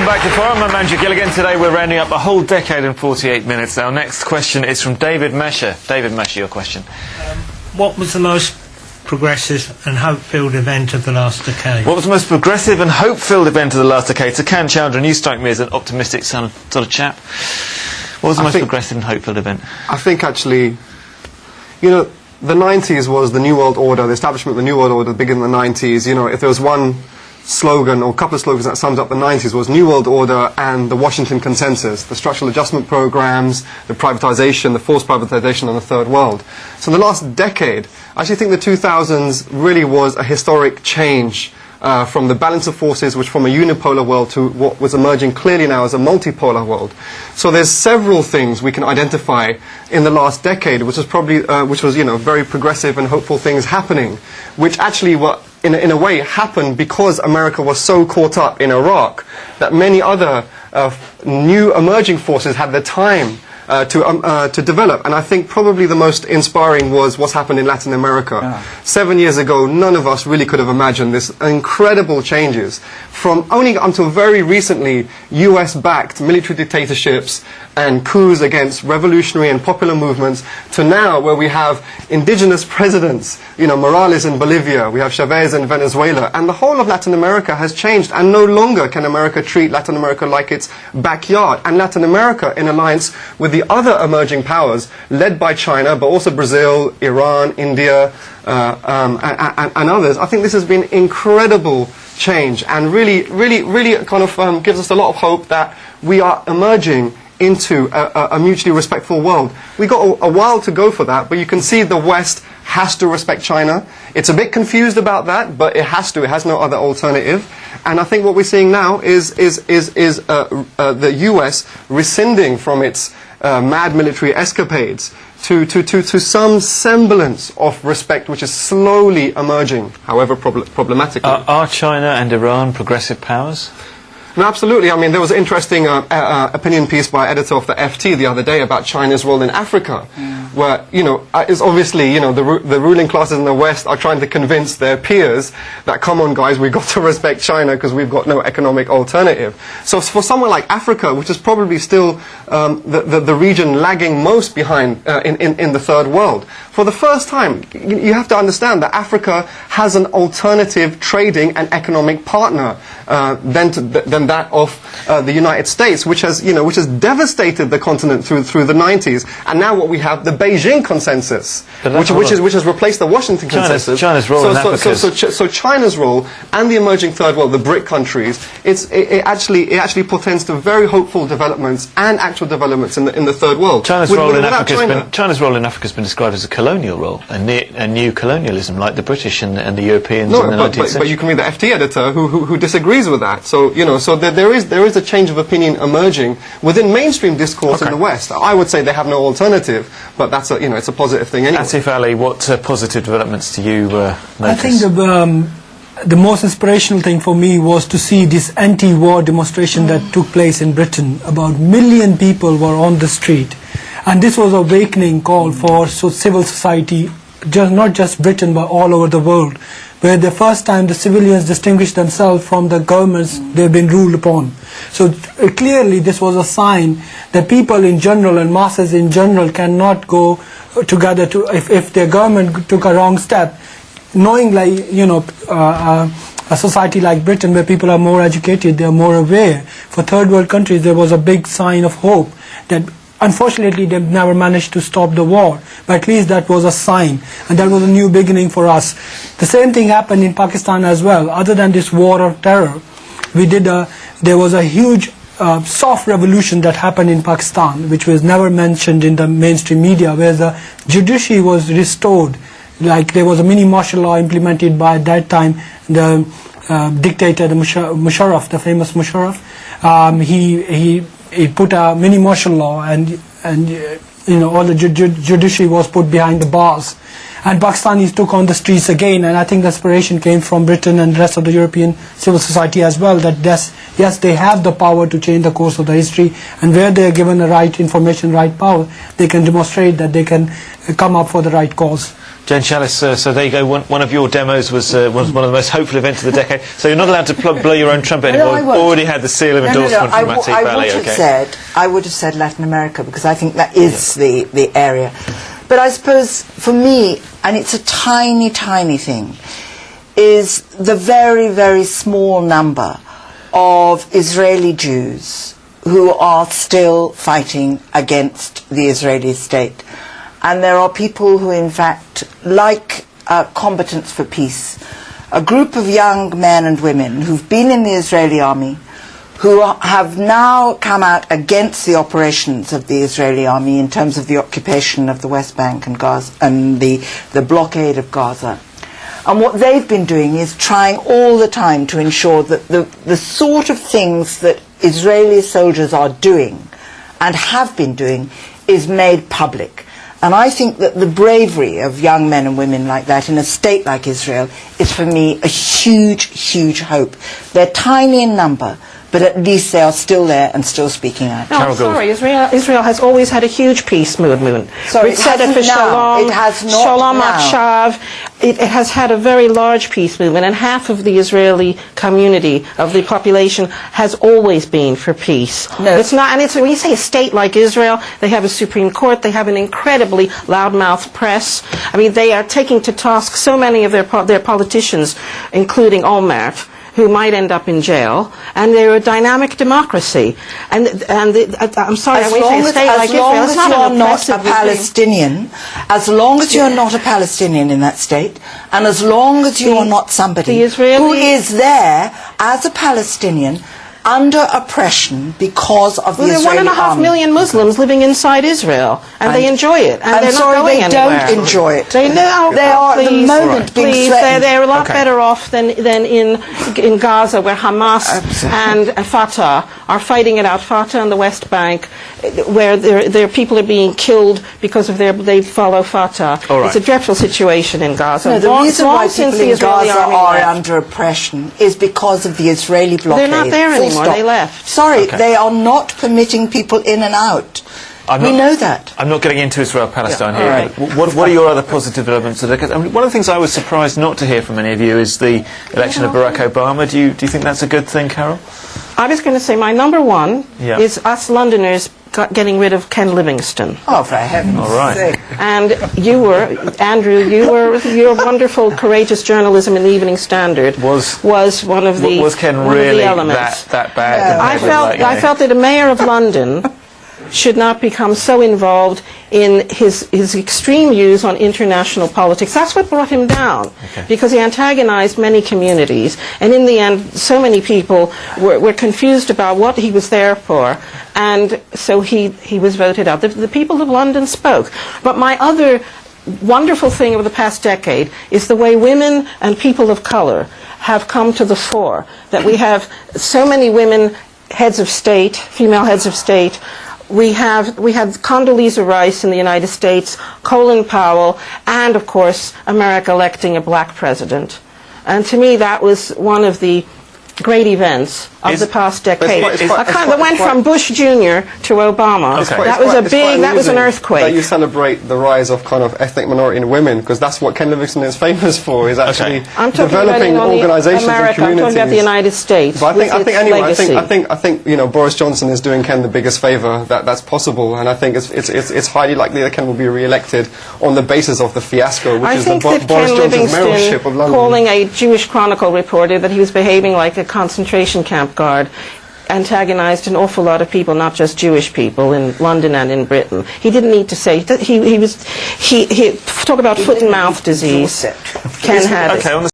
back to Forum. I'm Andrew Gilligan. Today we're rounding up a whole decade and 48 minutes. Our next question is from David Mesher. David Mesher, your question. What was the most progressive and hope-filled event of the last decade? What was the most progressive and hope-filled event of the last decade? So, Kan Chandran, you strike me as an optimistic sort of chap. What was the most progressive and hope-filled event? I think actually, you know, the 90s was the New World Order, the establishment of the New World Order began in the 90s. You know, if there was one slogan or a couple of slogans that summed up the 90s, was New World Order and the Washington Consensus, the structural adjustment programs, the privatization, the forced privatization on the Third World. So in the last decade, I actually think the 2000s really was a historic change from the balance of forces, which from a unipolar world to what was emerging clearly now as a multipolar world. So there's several things we can identify in the last decade, which was probably, you know, very progressive and hopeful things happening, which actually were in a way happened because America was so caught up in Iraq that many other new emerging forces had the time to develop. And I think probably the most inspiring was what's happened in Latin America. 7 years ago, none of us really could have imagined this incredible changes from only until very recently US-backed military dictatorships and coups against revolutionary and popular movements to now where we have indigenous presidents, you know, Morales in Bolivia, we have Chavez in Venezuela, and the whole of Latin America has changed, and no longer can America treat Latin America like its backyard. And Latin America, in alliance with the other emerging powers, led by China, but also Brazil, Iran, India, and others, I think this has been incredible change, and really kind of gives us a lot of hope that we are emerging into a mutually respectful world. We've got a while to go for that, but you can see the West has to respect China. It's a bit confused about that, but it has to. It has no other alternative. And I think what we're seeing now is the US rescinding from its mad military escapades to some semblance of respect, which is slowly emerging, however problematically. Are China and Iran progressive powers? No, absolutely. I mean, there was an interesting opinion piece by an editor of the FT the other day about China's role in Africa, where, you know, it's obviously, you know, the ruling classes in the West are trying to convince their peers that, come on, guys, we've got to respect China because we've got no economic alternative. So for somewhere like Africa, which is probably still the region lagging most behind in the Third World, for the first time, you have to understand that Africa has an alternative trading and economic partner than that of the United States, which has devastated the continent through the 90s, and now what we have, the Beijing consensus, which has replaced the Washington consensus. China's role in Africa. So China's role and the emerging Third World, the BRIC countries, it actually portends to very hopeful developments and actual developments in the Third World. China's role in Africa has been described as a colonial role, a new colonialism like the British and the Europeans in the 19th century. But you can read the FT editor who disagrees with that. So, you know, so there is a change of opinion emerging within mainstream discourse in the West. I would say they have no alternative, but that's it's a positive thing anyway. Asif Ali, what positive developments do you notice? I think the most inspirational thing for me was to see this anti-war demonstration that took place in Britain. About 1 million people were on the street, and this was an awakening call for civil society, not just Britain but all over the world, where the first time the civilians distinguished themselves from the governments they've been ruled upon. So clearly this was a sign that people in general and masses in general cannot go together if their government took a wrong step, knowing, like, you know, a society like Britain where people are more educated, they are more aware. For third world countries there was a big sign of hope that unfortunately they never managed to stop the war, but at least that was a sign, and that was a new beginning for us. The same thing happened in Pakistan as well. Other than this war of terror, there was a huge soft revolution that happened in Pakistan, which was never mentioned in the mainstream media, where the judiciary was restored. Like, there was a mini martial law implemented by, at that time, the dictator, the Musharraf, the famous Musharraf. He put a mini martial law, and you know, all the judiciary was put behind the bars, and Pakistanis took on the streets again. And I think the inspiration came from Britain and the rest of the European civil society as well, that yes, they have the power to change the course of the history, and where they are given the right information, right power, they can demonstrate that they can come up for the right cause. Jane Chalice, so there you go. One of your demos was one of the most hopeful events of the decade. So you're not allowed to blow your own trumpet anymore. I won't. Already had the seal of endorsement from Matic Ballet. I would have said Latin America, because I think that is the area. But I suppose for me, and it's a tiny, tiny thing, is the very, very small number of Israeli Jews who are still fighting against the Israeli state. And there are people who, in fact, like Combatants for Peace, a group of young men and women who've been in the Israeli army, who have now come out against the operations of the Israeli army in terms of the occupation of the West Bank and Gaza and the blockade of Gaza. And what they've been doing is trying all the time to ensure that the sort of things that Israeli soldiers are doing and have been doing is made public. And I think that the bravery of young men and women like that in a state like Israel is, for me, a huge, huge hope. They're tiny in number, but at least they are still there and still speaking out. No, I'm sorry. Israel has always had a huge peace movement. Sorry, it hasn't now. Shalom, It has not Shalom now. Akshav. It has had a very large peace movement, and half of the Israeli community, of the population, has always been for peace. No. It's not, and it's, when you say a state like Israel, they have a Supreme Court, they have an incredibly loudmouth press. I mean, they are taking to task so many of their politicians, including Olmert, who might end up in jail, and they're a dynamic democracy. And I'm sorry, when you say a state like Israel, it's not an oppressive regime. As long as you're not a Palestinian in that state, and as long as you are not somebody who is there as a Palestinian under oppression because of the Israeli army. There are 1.5 million Muslims living inside Israel, and they enjoy it, and they're not going anywhere. Don't enjoy it. They know. They are at the moment being threatened. They're a lot better off than in Gaza, where Hamas and Fatah are fighting it out. Fatah on the West Bank, where their people are being killed because of they follow Fatah. It's a dreadful situation in Gaza. No, the reason why people in Gaza are under oppression is because of the Israeli blockade. They're not there anymore. They left. Sorry, they are not permitting people in and out. We know that. I'm not getting into Israel-Palestine here. Right. What are your other positive developments? I mean, one of the things I was surprised not to hear from any of you is the election of Barack Obama. Do you think that's a good thing, Carol? I was going to say my number one is us Londoners getting rid of Ken Livingstone. Oh, for heaven's sake. And you were, Andrew, your wonderful, courageous journalism in the Evening Standard was one of the Was Ken really that bad? I felt that a mayor of London should not become so involved in his extreme views on international politics. That's what brought him down, because he antagonized many communities, and in the end, so many people were confused about what he was there for, and so he was voted out. The people of London spoke. But my other wonderful thing over the past decade is the way women and people of color have come to the fore, that we have so many women heads of state, female heads of state. We had Condoleezza Rice in the United States, Colin Powell, and of course America electing a black president. And to me that was one of the great events of the past decade. That went from Bush Jr. to Obama. That was an earthquake. That you celebrate the rise of kind of ethnic minority in women, because that's what Ken Livingstone is famous for, is actually developing organisations and communities. I'm talking about the United States. But I think you know, Boris Johnson is doing Ken the biggest favour that's possible, and I think it's highly likely that Ken will be re-elected on the basis of the fiasco, which is the Boris Johnson's mayorship of London. Calling a Jewish Chronicle reporter that he was behaving like a concentration camp guard antagonized an awful lot of people, not just Jewish people, in London and in Britain. He didn't need to say that. He talk about foot and mouth disease. Ken had it.